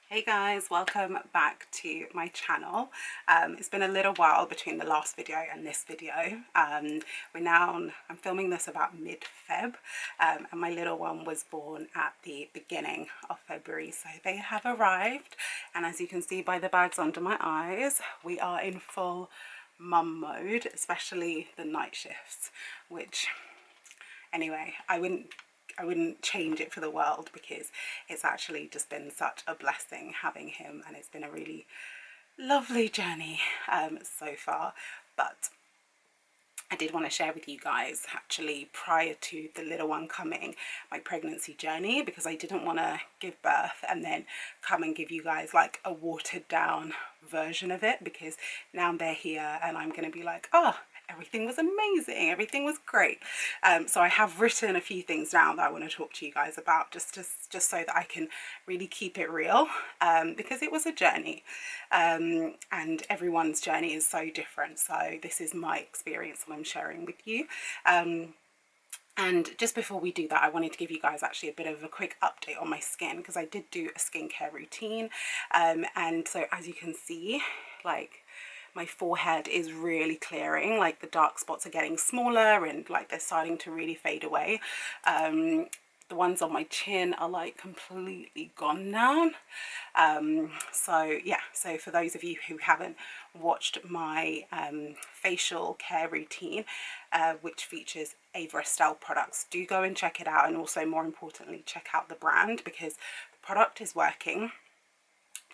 Hey guys, welcome back to my channel. It's been a little while between the last video and this video. I'm filming this about mid-Feb, and my little one was born at the beginning of February, so they have arrived. And as you can see by the bags under my eyes, we are in full mum mode, especially the night shifts, which anyway, I wouldn't change it for the world, because it's actually just been such a blessing having him, and it's been a really lovely journey so far. But I did want to share with you guys, actually, prior to the little one coming, my pregnancy journey, because I didn't want to give birth and then come and give you guys like a watered down version of it, because now they're here and I'm going to be like, oh, everything was amazing, everything was great. So I have written a few things down that I want to talk to you guys about, just so that I can really keep it real, because it was a journey, and everyone's journey is so different. So this is my experience that I'm sharing with you. And just before we do that, I wanted to give you guys actually a bit of a quick update on my skin, because I did do a skincare routine, and so as you can see, like, my forehead is really clearing, like the dark spots are getting smaller and like they're starting to really fade away. The ones on my chin are like completely gone now. So yeah, so for those of you who haven't watched my facial care routine, which features Ava Estelle products, do go and check it out, and also more importantly check out the brand, because the product is working.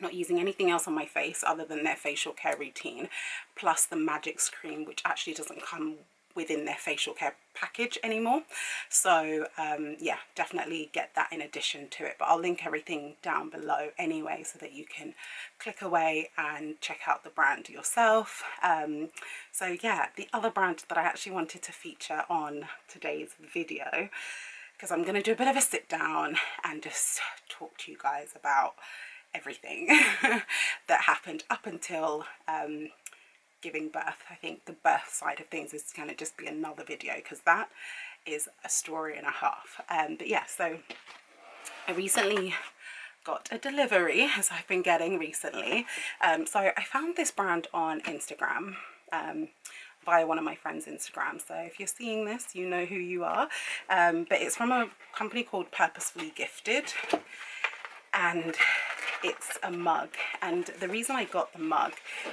Not using anything else on my face other than their facial care routine, plus the magic cream, which actually doesn't come within their facial care package anymore. So yeah, definitely get that in addition to it, but I'll link everything down below anyway, so that you can click away and check out the brand yourself. So yeah, the other brand that I actually wanted to feature on today's video, because I'm going to do a bit of a sit down and just talk to you guys about everything that happened up until giving birth. I think the birth side of things is going to just be another video, because that is a story and a half. But yeah, so I recently got a delivery, as I've been getting recently. So I found this brand on Instagram, via one of my friends' Instagram. So if you're seeing this, you know who you are. But it's from a company called Purposefully Gifted, and it's a mug. And the reason I got the mug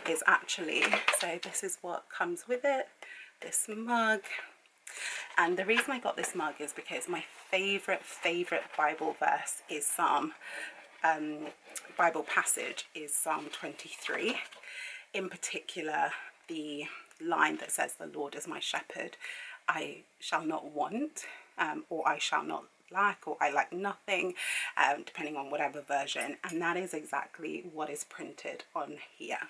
is actually, so this is what comes with it, this mug. And the reason I got this mug is because my favorite Bible verse is Bible passage is Psalm 23. In particular, the line that says, "The Lord is my shepherd, I shall not want, or I shall not lack, or I lack nothing," depending on whatever version. And that is exactly what is printed on here.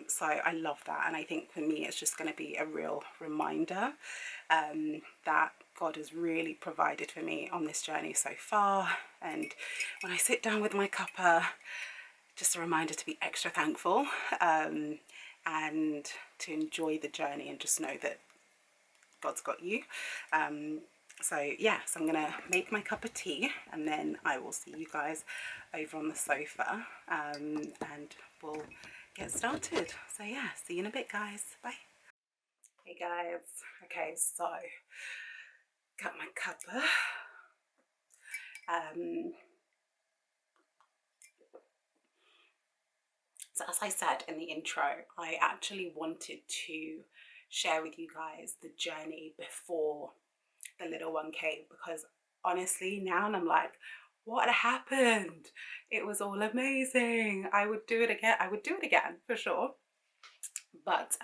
So I love that, and I think for me it's just going to be a real reminder that God has really provided for me on this journey so far. And when I sit down with my cuppa, just a reminder to be extra thankful, and to enjoy the journey, and just know that God's got you. So yeah, so I'm gonna make my cup of tea, and then I will see you guys over on the sofa, and we'll get started. So yeah, see you in a bit, guys. Bye. Hey guys, okay, so got my cuppa. So as I said in the intro, I actually wanted to share with you guys the journey before the little one came, because honestly now I'm like, what happened? It was all amazing. I would do it again for sure. But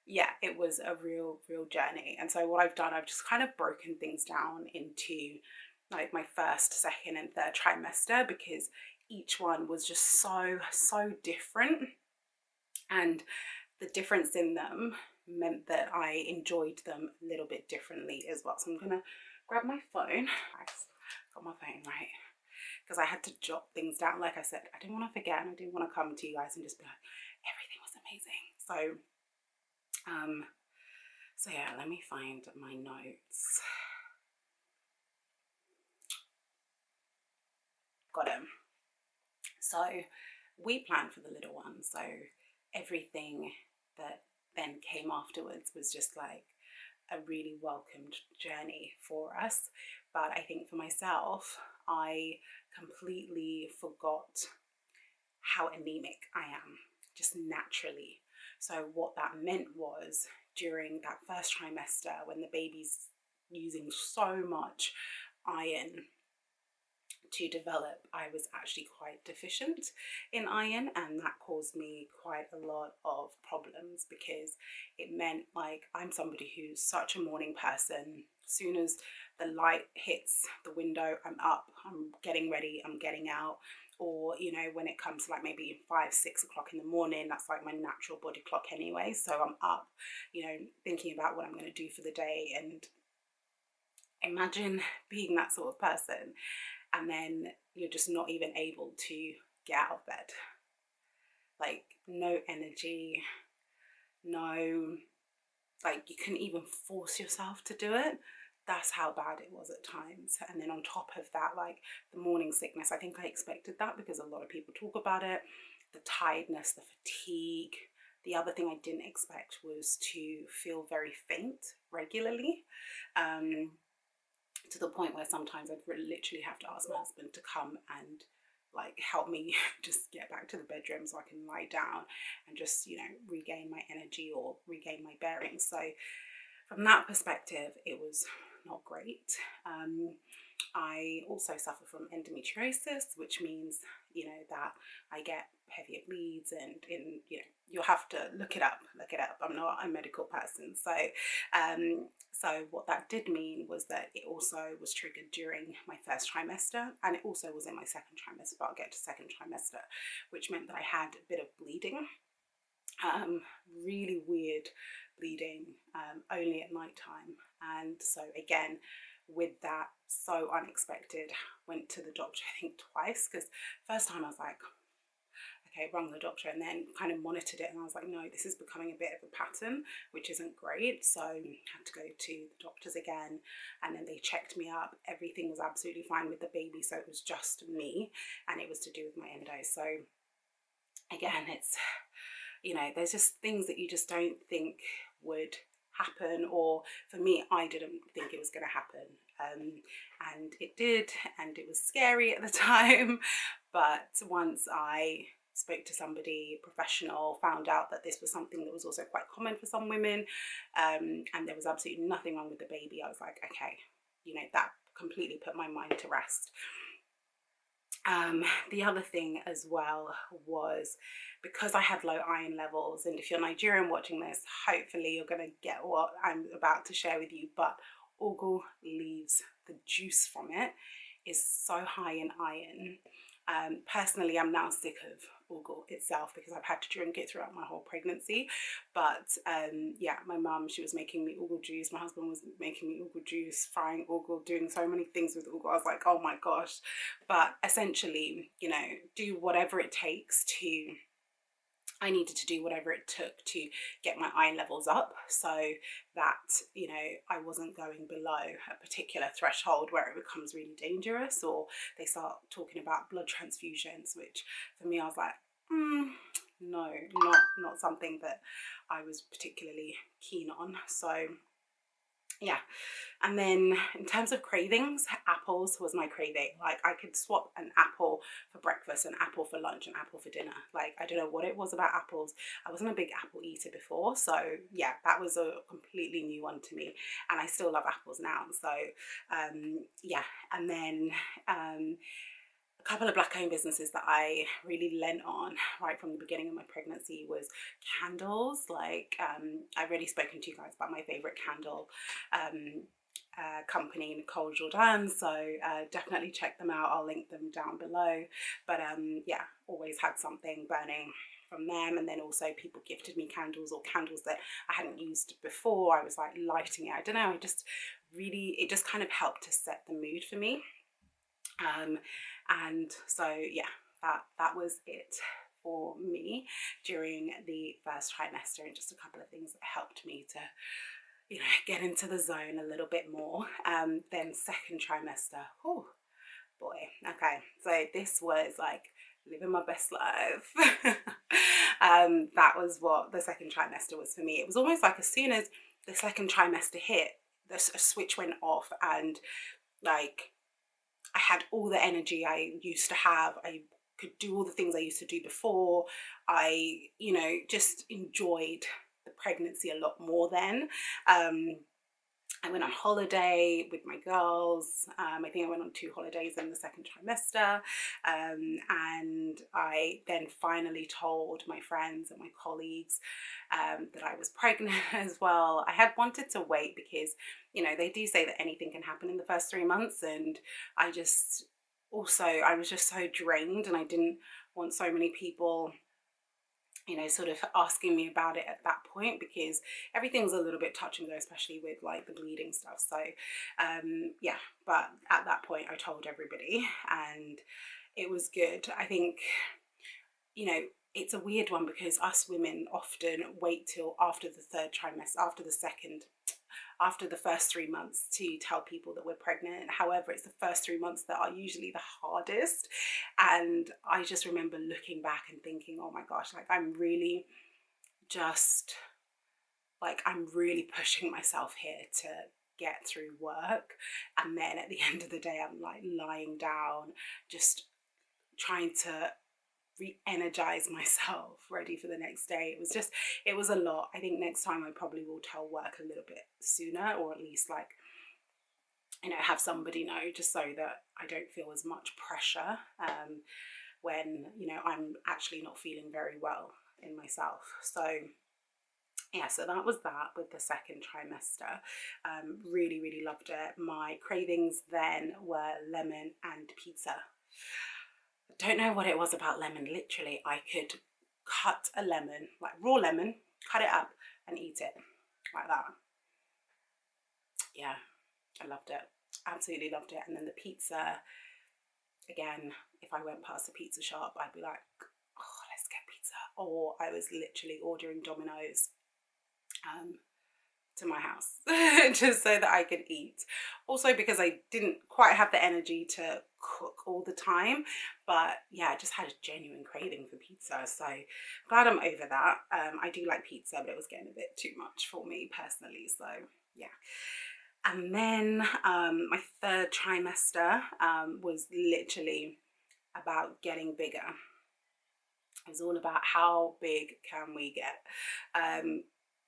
yeah, it was a real journey. And so what I've done, I've just kind of broken things down into like my first, second and third trimester, because each one was just so different, and the difference in them meant that I enjoyed them a little bit differently as well. So I'm gonna grab my phone. I got my phone right, because I had to jot things down. Like I said, I didn't want to forget, and I didn't want to come to you guys and just be like, everything was amazing. So yeah, let me find my notes. Got him. So we planned for the little one, so everything that then came afterwards was just like a really welcomed journey for us. But I think for myself, I completely forgot how anemic I am, just naturally. So what that meant was, during that first trimester, when the baby's using so much iron to develop, I was actually quite deficient in iron, and that caused me quite a lot of problems, because it meant, like, I'm somebody who's such a morning person. As soon as the light hits the window, I'm up, I'm getting ready, I'm getting out. Or, you know, when it comes to like maybe 5-6 o'clock in the morning, that's like my natural body clock anyway. So I'm up, you know, thinking about what I'm going to do for the day. And imagine being that sort of person, and then you're just not even able to get out of bed. Like, no energy, no, like, you couldn't even force yourself to do it. That's how bad it was at times. And then on top of that, like the morning sickness, I think I expected that because a lot of people talk about it. The tiredness, the fatigue. The other thing I didn't expect was to feel very faint regularly, to the point where sometimes I'd literally have to ask my husband to come and like help me just get back to the bedroom so I can lie down and just, you know, regain my energy or regain my bearings. So from that perspective, it was not great. I also suffer from endometriosis, which means, you know, that I get heavier bleeds, and you know, you'll have to look it up. I'm not a medical person. So what that did mean was that it also was triggered during my first trimester, and it also was in my second trimester, but I'll get to second trimester, which meant that I had a bit of bleeding. Really weird bleeding, only at night time. And so again, with that, so unexpected, went to the doctor I think twice, because first time I was like, okay, rung the doctor, and then kind of monitored it, and I was like, no, this is becoming a bit of a pattern, which isn't great. So I had to go to the doctors again, and then they checked me up. Everything was absolutely fine with the baby, so it was just me, and it was to do with my endo. So again, it's, you know, there's just things that you just don't think would happen, or for me, I didn't think it was going to happen, and it did, and it was scary at the time. But once I spoke to somebody professional, found out that this was something that was also quite common for some women, and there was absolutely nothing wrong with the baby, I was like, okay, you know, that completely put my mind to rest. The other thing as well was, because I had low iron levels, and if you're Nigerian watching this, hopefully you're going to get what I'm about to share with you, but ugu leaves, the juice from it is so high in iron. Personally, I'm now sick of ugu itself because I've had to drink it throughout my whole pregnancy. But yeah, my mum, she was making me ugu juice. My husband was making me ugu juice, frying ugu, doing so many things with ugu. I was like, oh my gosh. But essentially, you know, do whatever it takes to, I needed to do whatever it took to get my iron levels up, so that, you know, I wasn't going below a particular threshold where it becomes really dangerous, or they start talking about blood transfusions, which for me, I was like, no, not something that I was particularly keen on. So yeah. And then in terms of cravings, apples was my craving. Like, I could swap an apple for breakfast, an apple for lunch, an apple for dinner. Like, I don't know what it was about apples. I wasn't a big apple eater before, so yeah, that was a completely new one to me, and I still love apples now. So yeah. And then a couple of black owned businesses that I really lent on right from the beginning of my pregnancy was candles. Like, I've already spoken to you guys about my favorite candle company, Nicole Jordan, so definitely check them out. I'll link them down below. But yeah, always had something burning from them. And then also people gifted me candles, or candles that I hadn't used before. I was like lighting it, I don't know, it just kind of helped to set the mood for me. And so yeah, that was it for me during the first trimester, and just a couple of things that helped me to, you know, get into the zone a little bit more. Then second trimester, oh boy, okay, so this was like living my best life. That was what the second trimester was for me. It was almost like as soon as the second trimester hit, a switch went off, and like I had all the energy I used to have. I could do all the things I used to do before. I, you know, just enjoyed the pregnancy a lot more then. I went on holiday with my girls. I think I went on 2 holidays in the second trimester. And I then finally told my friends and my colleagues that I was pregnant as well. I had wanted to wait because, you know, they do say that anything can happen in the first 3 months. And I just I was just so drained, and I didn't want so many people, you know, sort of asking me about it at that point, because everything was a little bit touch and go, especially with like the bleeding stuff. So yeah, but at that point I told everybody, and it was good. I think, you know, it's a weird one because us women often wait till after the third trimester, after the first 3 months to tell people that we're pregnant. However, it's the first 3 months that are usually the hardest. And I just remember looking back and thinking, oh my gosh, like I'm really pushing myself here to get through work. And then at the end of the day, I'm like lying down, just trying to re-energize myself, ready for the next day. It was a lot. I think next time I probably will tell work a little bit sooner, or at least, like, you know, have somebody know, just so that I don't feel as much pressure when, you know, I'm actually not feeling very well in myself. So yeah, so that was that with the second trimester. Really loved it. My cravings then were lemon and pizza. I don't know what it was about lemon. Literally, I could cut a lemon, like raw lemon, cut it up and eat it like that. Yeah, I loved it. Absolutely loved it. And then the pizza, again, if I went past a pizza shop, I'd be like, oh, let's get pizza. Or I was literally ordering Domino's to my house just so that I could eat. Also because I didn't quite have the energy to cook all the time, but yeah, I just had a genuine craving for pizza. So glad I'm over that. I do like pizza, but it was getting a bit too much for me personally. So yeah. And then my third trimester was literally about getting bigger. It was all about how big can we get.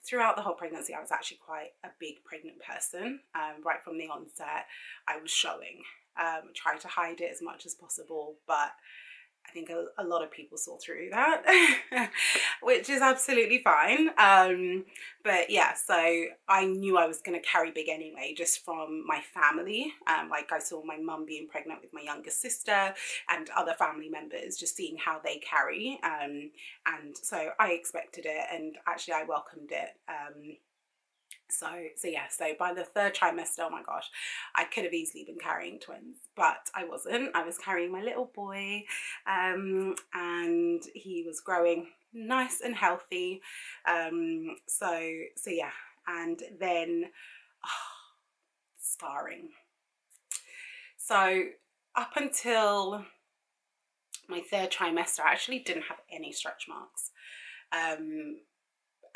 Throughout the whole pregnancy, I was actually quite a big pregnant person. Right from the onset, I was showing. Tried to hide it as much as possible, but I think a lot of people saw through that, which is absolutely fine. But yeah, so I knew I was going to carry big anyway, just from my family. Like I saw my mum being pregnant with my younger sister and other family members, just seeing how they carry. And so I expected it, and actually I welcomed it. So yeah, so by the third trimester, oh my gosh, I could have easily been carrying twins, but I wasn't. I was carrying my little boy, and he was growing nice and healthy. So yeah, and then scarring. So up until my third trimester, I actually didn't have any stretch marks.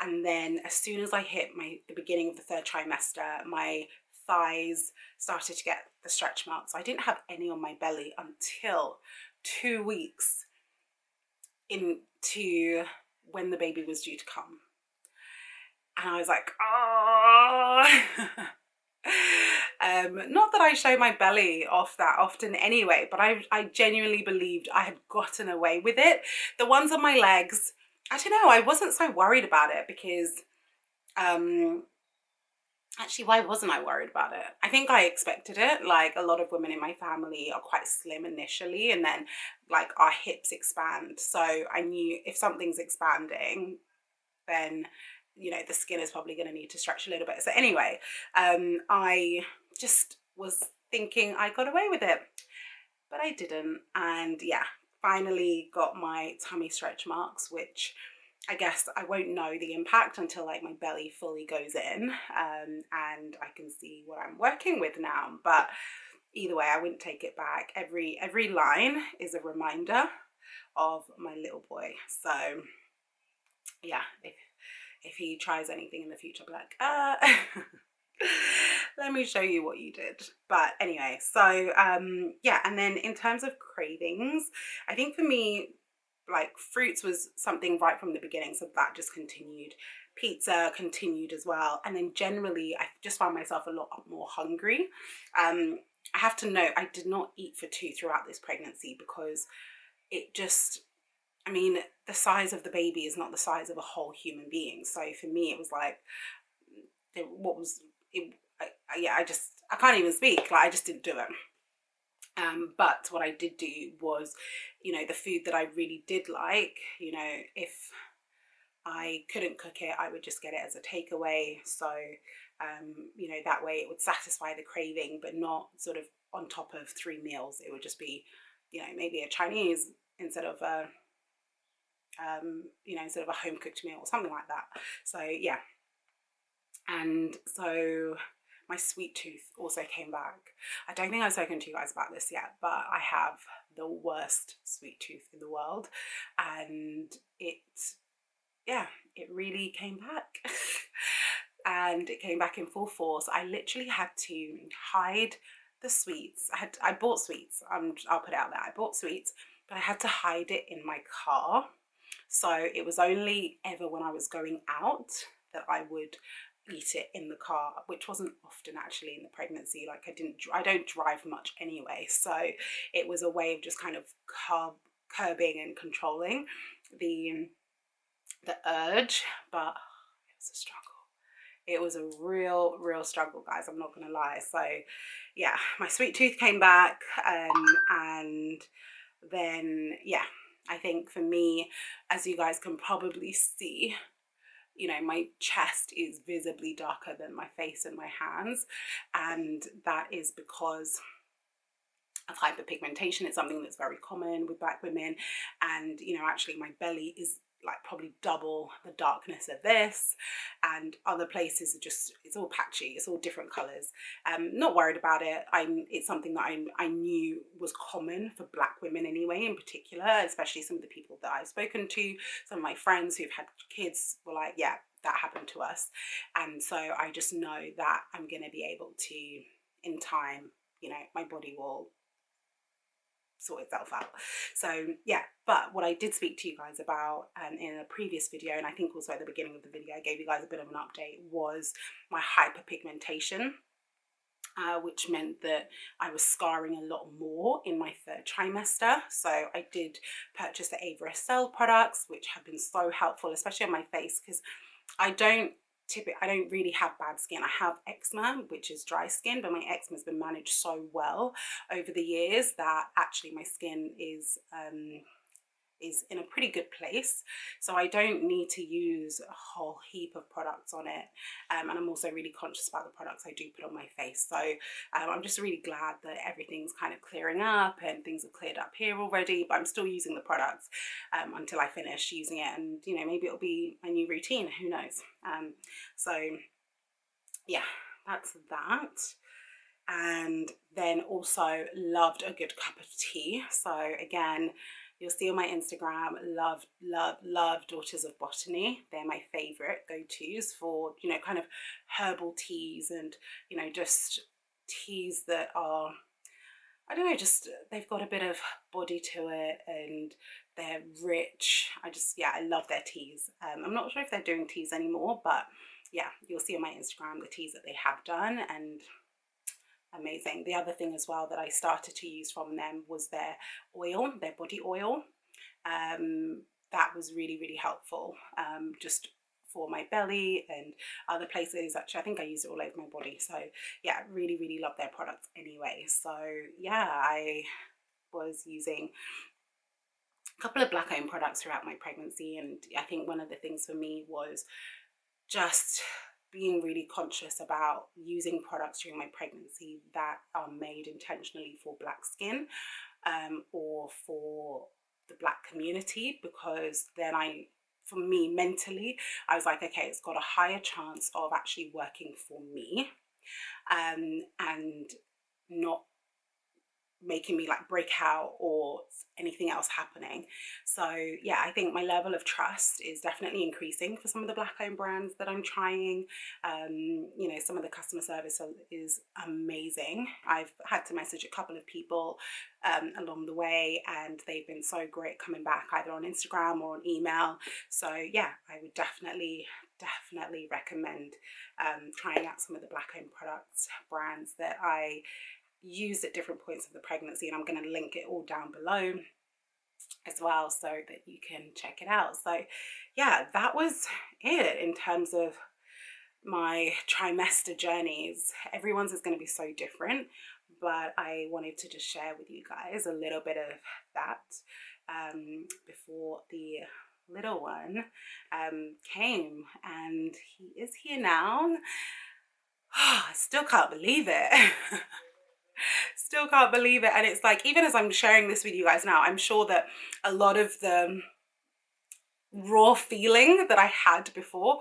And then as soon as I hit the beginning of the third trimester, my thighs started to get the stretch marks. I didn't have any on my belly until 2 weeks into when the baby was due to come. And I was like, oh. Not that I show my belly off that often anyway, but I genuinely believed I had gotten away with it. The ones on my legs, I don't know, I wasn't so worried about it because, actually, why wasn't I worried about it? I think I expected it. Like, a lot of women in my family are quite slim initially, and then like our hips expand. So I knew if something's expanding, then, you know, the skin is probably going to need to stretch a little bit. So anyway, I just was thinking I got away with it, but I didn't. And yeah, finally got my tummy stretch marks, which I guess I won't know the impact until like my belly fully goes in, and I can see what I'm working with now. But either way, I wouldn't take it back. Every line is a reminder of my little boy. So yeah, if he tries anything in the future, I'll be like, let me show you what you did. But anyway, so yeah, and then in terms of cravings, I think for me, like fruits was something right from the beginning, so that just continued. Pizza continued as well, and then generally I just found myself a lot more hungry. I have to note, I did not eat for two throughout this pregnancy because it just, I mean, the size of the baby is not the size of a whole human being. So for me, it was like, what was it? Yeah, I can't even speak. Like, I just didn't do it. But what I did do was, you know, the food that I really did like, you know, if I couldn't cook it, I would just get it as a takeaway. So, you know, that way it would satisfy the craving, but not sort of on top of 3 meals. It would just be, you know, maybe a Chinese instead of a, you know, instead of a home cooked meal or something like that. So yeah, and so my sweet tooth also came back. I don't think I've spoken to you guys about this yet, but I have the worst sweet tooth in the world, and yeah, it really came back. And it came back in full force. I literally had to hide the sweets. I bought sweets. I'll put it out there. I bought sweets, but I had to hide it in my car. So it was only ever when I was going out that I would eat it in the car, which wasn't often actually in the pregnancy. Like I don't drive much anyway, so it was a way of just kind of curbing and controlling the urge. But it was a struggle. It was a real struggle, guys, I'm not gonna lie. So yeah, my sweet tooth came back, and then yeah, I think for me, as you guys can probably see, you know, my chest is visibly darker than my face and my hands, and that is because of hyperpigmentation. It's something that's very common with Black women, and you know, actually my belly is like probably double the darkness of this, and other places are just, it's all patchy, it's all different colors. Not worried about it. It's something that I knew was common for Black women anyway, in particular, especially some of the people that I've spoken to, some of my friends who've had kids were like, yeah, that happened to us. And so I just know that I'm going to be able to, in time, you know, my body will sort itself out. So yeah, but what I did speak to you guys about in a previous video, and I think also at the beginning of the video I gave you guys a bit of an update, was my hyperpigmentation, which meant that I was scarring a lot more in my 3rd trimester. So I did purchase the Ava Cell products, which have been so helpful, especially on my face, because I don't really have bad skin. I have eczema, which is dry skin, but my eczema has been managed so well over the years that actually my skin is in a pretty good place. So I don't need to use a whole heap of products on it. And I'm also really conscious about the products I do put on my face. So I'm just really glad that everything's kind of clearing up and things have cleared up here already, but I'm still using the products until I finish using it. And, you know, maybe it'll be my new routine, who knows? So yeah, that's that. And then also loved a good cup of tea. So again, you'll see on my Instagram, love Daughters of Botany. They're my favorite go-tos for, you know, kind of herbal teas and, you know, just teas that are, I don't know, just they've got a bit of body to it and they're rich. Yeah, I love their teas. I'm not sure if they're doing teas anymore, but yeah, you'll see on my Instagram the teas that they have done, and amazing. The other thing as well that I started to use from them was their oil, their body oil. That was really helpful, just for my belly and other places. Actually, I think I use it all over my body. So yeah, really love their products anyway. So yeah, I was using a couple of Black owned products throughout my pregnancy, and I think one of the things for me was just being really conscious about using products during my pregnancy that are made intentionally for Black skin, or for the Black community, because then for me mentally, I was like, okay, it's got a higher chance of actually working for me, and not making me like break out or anything else happening. So yeah, I think my level of trust is definitely increasing for some of the black owned brands that I'm trying. You know, some of the customer service is amazing. I've had to message a couple of people along the way, and they've been so great coming back either on Instagram or on email. So yeah, I would definitely recommend trying out some of the black owned products brands that I used at different points of the pregnancy, and I'm going to link it all down below as well so that you can check it out. So yeah, that was it in terms of my trimester journeys. Everyone's is going to be so different, but I wanted to just share with you guys a little bit of that before the little one came, and he is here now. I still can't believe it. Still can't believe it. And it's like, even as I'm sharing this with you guys now, I'm sure that a lot of the raw feeling that I had before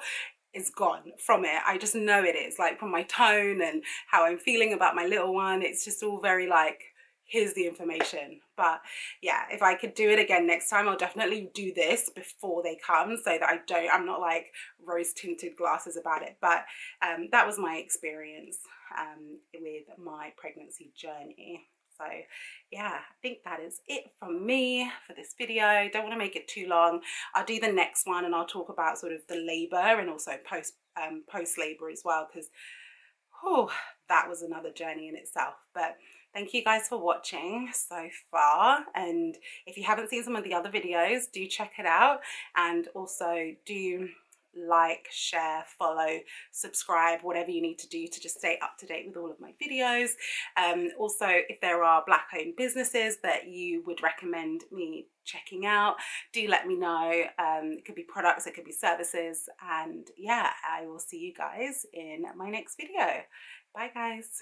is gone from it. I just know it is, like, from my tone and how I'm feeling about my little one. It's just all very like, here's the information. But yeah, if I could do it again next time, I'll definitely do this before they come so that I'm not like rose tinted glasses about it. But that was my experience with my pregnancy journey. So yeah, I think that is it from me for this video. Don't want to make it too long. I'll do the next one and I'll talk about sort of the labor and also post labor as well, because that was another journey in itself. But thank you guys for watching so far, and if you haven't seen some of the other videos, do check it out, and also do like, share, follow, subscribe, whatever you need to do to just stay up to date with all of my videos. Also, if there are black owned businesses that you would recommend me checking out, do let me know. It could be products, it could be services, and yeah, I will see you guys in my next video. Bye guys.